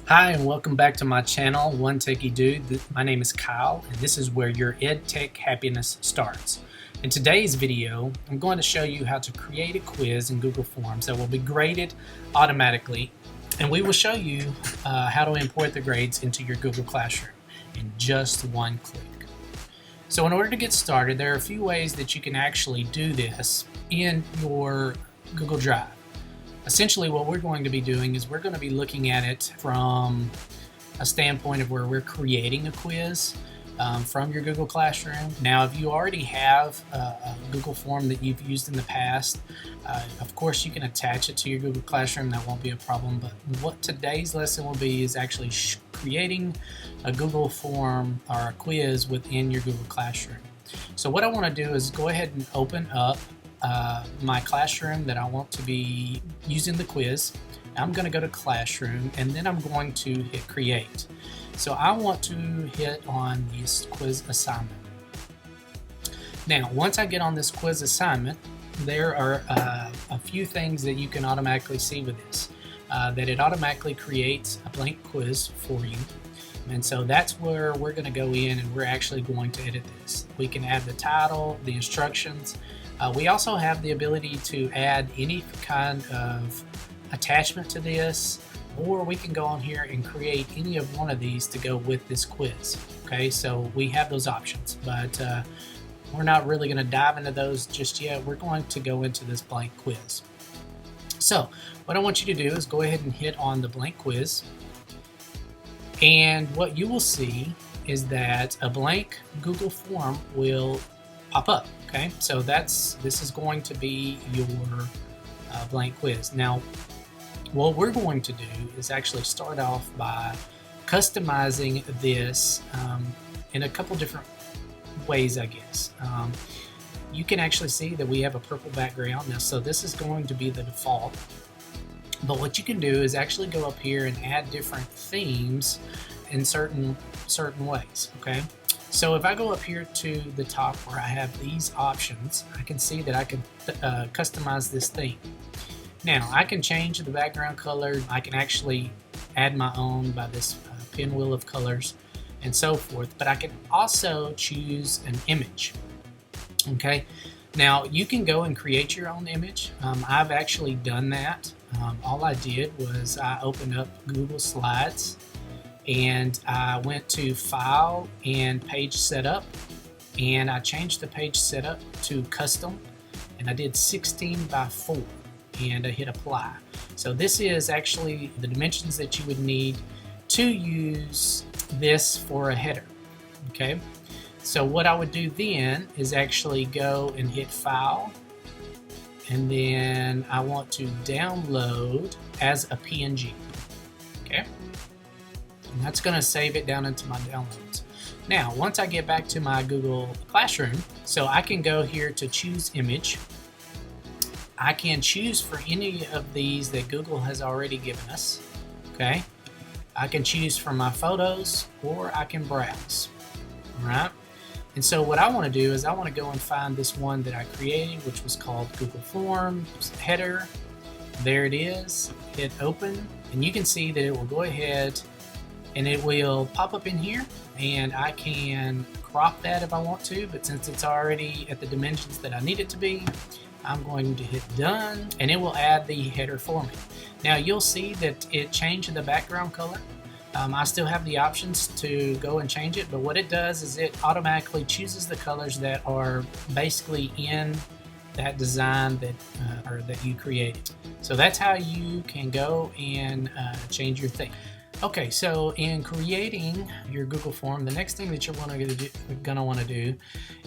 Hi and welcome back to my channel, One Techie Dude. My name is Kyle and this is where your EdTech happiness starts. In today's video, I'm going to show you how to create a quiz in Google Forms that will be graded automatically, and we will show you how to import the grades into your Google Classroom in just one click. So in order to get started, there are a few ways that you can actually do this in your Google Drive. Essentially what we're going to be doing is we're going to be looking at it from a standpoint of where we're creating a quiz from your Google Classroom. Now, if you already have a Google form that you've used in the past, of course you can attach it to your Google Classroom. That won't be a problem. But what today's lesson will be is actually creating a Google form or a quiz within your Google Classroom. So what I want to do is go ahead and open up my classroom that I want to be using the quiz. I'm going to go to Classroom and then I'm going to hit Create. So I want to hit on this quiz assignment. Now, once I get on this quiz assignment, there are a few things that you can automatically see with this. That it automatically creates a blank quiz for you. And so that's where we're going to go in and we're actually going to edit this. We can add the title, the instructions. We also have the ability to add any kind of attachment to this, or we can go on here and create any of one of these to go with this quiz. Okay, so we have those options, but we're not really going to dive into those just yet. We're going to go into this blank quiz. So what I want you to do is go ahead and hit on the blank quiz, and what you will see is that a blank Google form will pop up. Okay, so this is going to be your blank quiz. Now, what we're going to do is actually start off by customizing this in a couple different ways, I guess. You can actually see that we have a purple background now, so this is going to be the default. But what you can do is actually go up here and add different themes in certain ways. Okay. So if I go up here to the top where I have these options, I can see that I can customize this theme. Now I can change the background color. I can actually add my own by this pinwheel of colors and so forth, but I can also choose an image. Okay, now you can go and create your own image. I've actually done that. All I did was I opened up Google Slides and I went to File and Page Setup, and I changed the page setup to Custom, and I did 16 by 4, and I hit Apply. So this is actually the dimensions that you would need to use this for a header. Okay, so what I would do then is actually go and hit File, and then I want to download as a PNG. Okay. And that's going to save it down into my downloads. Now, once I get back to my Google Classroom, so I can go here to choose image. I can choose for any of these that Google has already given us. Okay. I can choose from my photos, or I can browse. All right. And so what I want to do is I want to go and find this one that I created, which was called Google Forms header. There it is. Hit open, and you can see that it will go ahead and it will pop up in here, and I can crop that if I want to, but since it's already at the dimensions that I need it to be, I'm going to hit done, and it will add the header for me. Now you'll see that it changed the background color. I still have the options to go and change it, but what it does is it automatically chooses the colors that are basically in that design that you created. So that's how you can go and change your thing. Okay, so in creating your Google form, the next thing that you're gonna want to do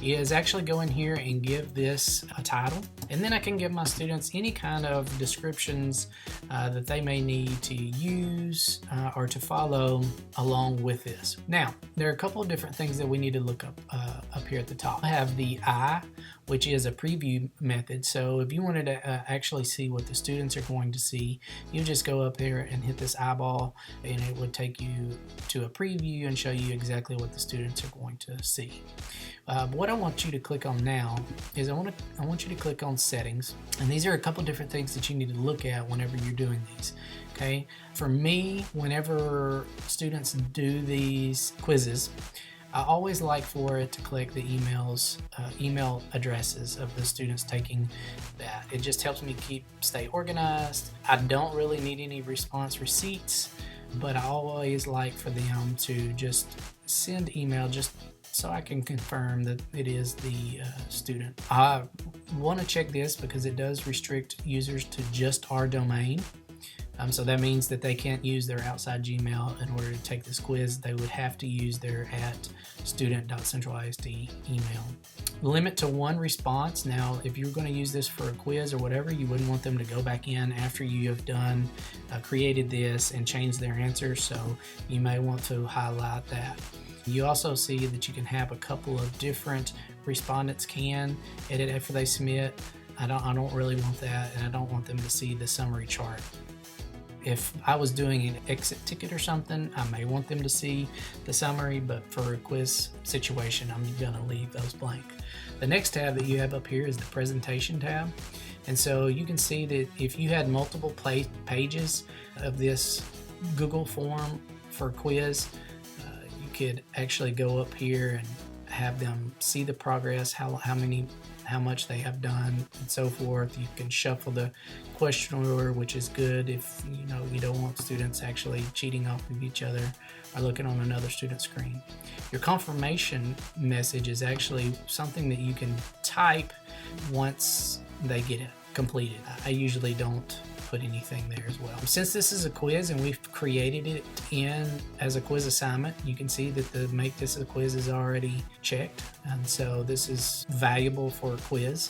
is actually go in here and give this a title, and then I can give my students any kind of descriptions that they may need to use or to follow along with this. Now, there are a couple of different things that we need to look up here at the top. I have the I, which is a preview method. So if you wanted to actually see what the students are going to see, you just go up there and hit this eyeball, and it would take you to a preview and show you exactly what the students are going to see. What I want you to click on now is I want you to click on settings, and these are a couple different things that you need to look at whenever you're doing these. Okay, for me, whenever students do these quizzes, I always like for it to click the email addresses of the students taking that. It just helps me stay organized. I don't really need any response receipts, but I always like for them to just send email just so I can confirm that it is the student. I want to check this because it does restrict users to just our domain. So that means that they can't use their outside Gmail in order to take this quiz. They would have to use their @student.centralisd email. Limit to 1 response. Now, if you're going to use this for a quiz or whatever, you wouldn't want them to go back in after you have done created this and changed their answer. So you may want to highlight that. You also see that you can have a couple of different respondents can edit after they submit. I don't really want that, and I don't want them to see the summary chart. If I was doing an exit ticket or something, I may want them to see the summary, but for a quiz situation, I'm gonna leave those blank. The next tab that you have up here is the presentation tab. And so you can see that if you had multiple pages of this Google form for quiz, you could actually go up here and have them see the progress, how much they have done, and so forth. You can shuffle the question order, which is good if you don't want students actually cheating off of each other or looking on another student's screen. Your confirmation message is actually something that you can type once they get it completed. I usually don't put anything there as well. Since this is a quiz and we've created it as a quiz assignment, you can see that the make this a quiz is already checked, and so this is valuable for a quiz.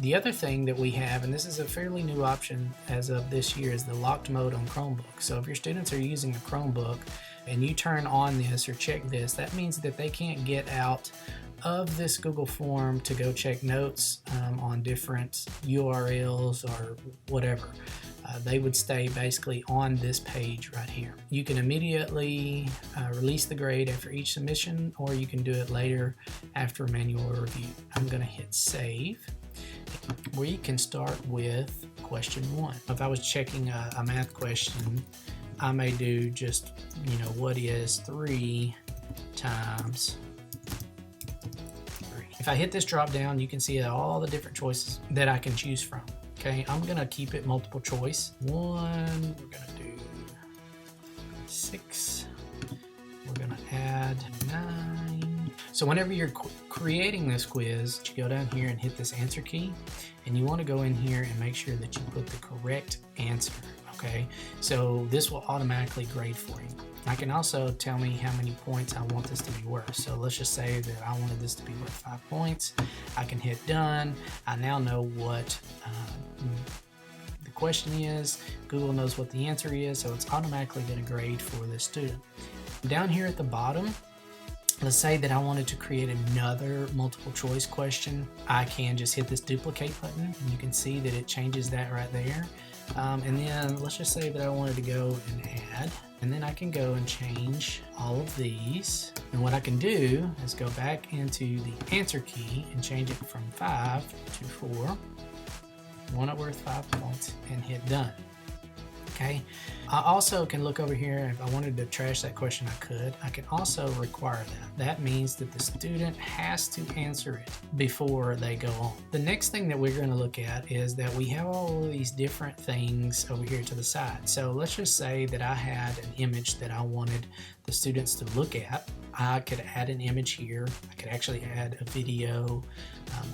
The other thing that we have, and this is a fairly new option as of this year, is the locked mode on Chromebook. So if your students are using a Chromebook and you turn on this or check this, that means that they can't get out of this Google form to go check notes on different URLs or whatever. They would stay basically on this page right here. You can immediately release the grade after each submission, or you can do it later after manual review. I'm going to hit save. We can start with question 1. If I was checking a math question, I may do just, what is 3 times 3? If I hit this drop down, you can see all the different choices that I can choose from. Okay, I'm gonna keep it multiple choice. 1, we're gonna do 6, we're gonna add 9. So whenever you're creating this quiz, you go down here and hit this answer key, and you want to go in here and make sure that you put the correct answer. Okay, so this will automatically grade for you. I can also tell me how many points I want this to be worth. So let's just say that I wanted this to be worth 5 points. I can hit done. I now know what the question is. Google knows what the answer is, so it's automatically going to grade for this student. Down here at the bottom, let's say that I wanted to create another multiple choice question. I can just hit this duplicate button, and you can see that it changes that right there. And then let's just say that I wanted to go and add, and then I can go and change all of these. And what I can do is go back into the answer key and change it from 5 to 4, one worth 5 points, and hit done. Okay. I also can look over here. If I wanted to trash that question, I could. I can also require that. That means that the student has to answer it before they go on. The next thing that we're going to look at is that we have all of these different things over here to the side. So let's just say that I had an image that I wanted the students to look at. I could add an image here. I could actually add a video.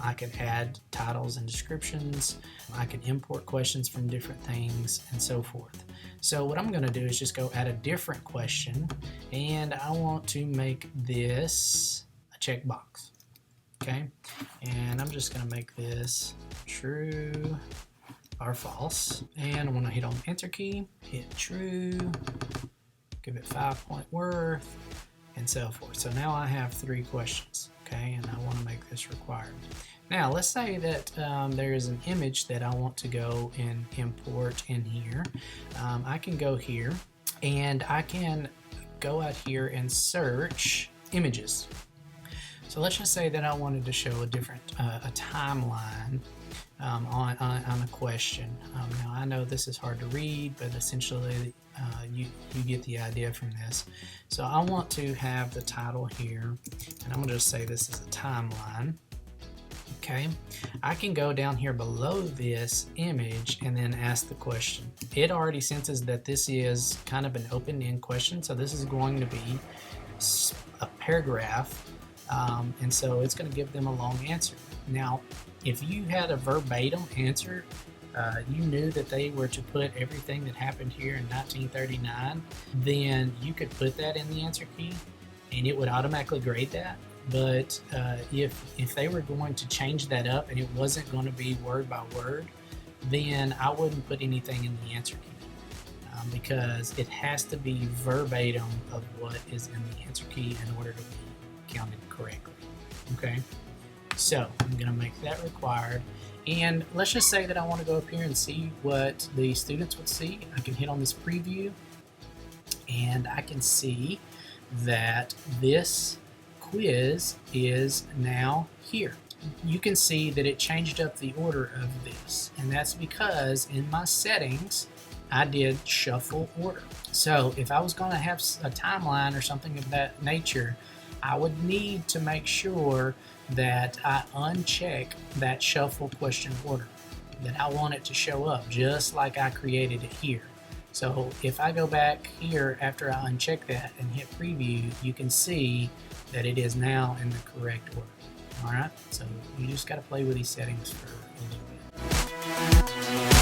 I could add titles and descriptions. I could import questions from different things and so forth. So what I'm going to do is just go add a different question, and I want to make this a checkbox. Okay, and I'm just going to make this true or false, and I'm going to hit on the enter key, hit true, give it 5 point worth, and so forth. So now I have 3 questions. Okay, and I want to make this required. Now let's say that there is an image that I want to go and import in here. I can go here and I can go out here and search images. So let's just say that I wanted to show a different a timeline on a question. Now I know this is hard to read, but essentially you get the idea from this. So I want to have the title here, and I'm going to just say this is a timeline. Okay, I can go down here below this image and then ask the question. It already senses that this is kind of an open-end question, so this is going to be a paragraph, and so it's going to give them a long answer. Now, if you had a verbatim answer, you knew that they were to put everything that happened here in 1939, then you could put that in the answer key and it would automatically grade that. But if they were going to change that up and it wasn't going to be word by word, then I wouldn't put anything in the answer key, because it has to be verbatim of what is in the answer key in order to be counted correctly. Okay, so I'm going to make that required. And let's just say that I want to go up here and see what the students would see. I can hit on this preview and I can see that this quiz is now here. You can see that it changed up the order of this, and that's because in my settings I did shuffle order. So if I was going to have a timeline or something of that nature, I would need to make sure that I uncheck that shuffle question order, that I want it to show up just like I created it here. So if I go back here after I uncheck that and hit preview, you can see that it is now in the correct order. All right, so you just got to play with these settings for a little bit.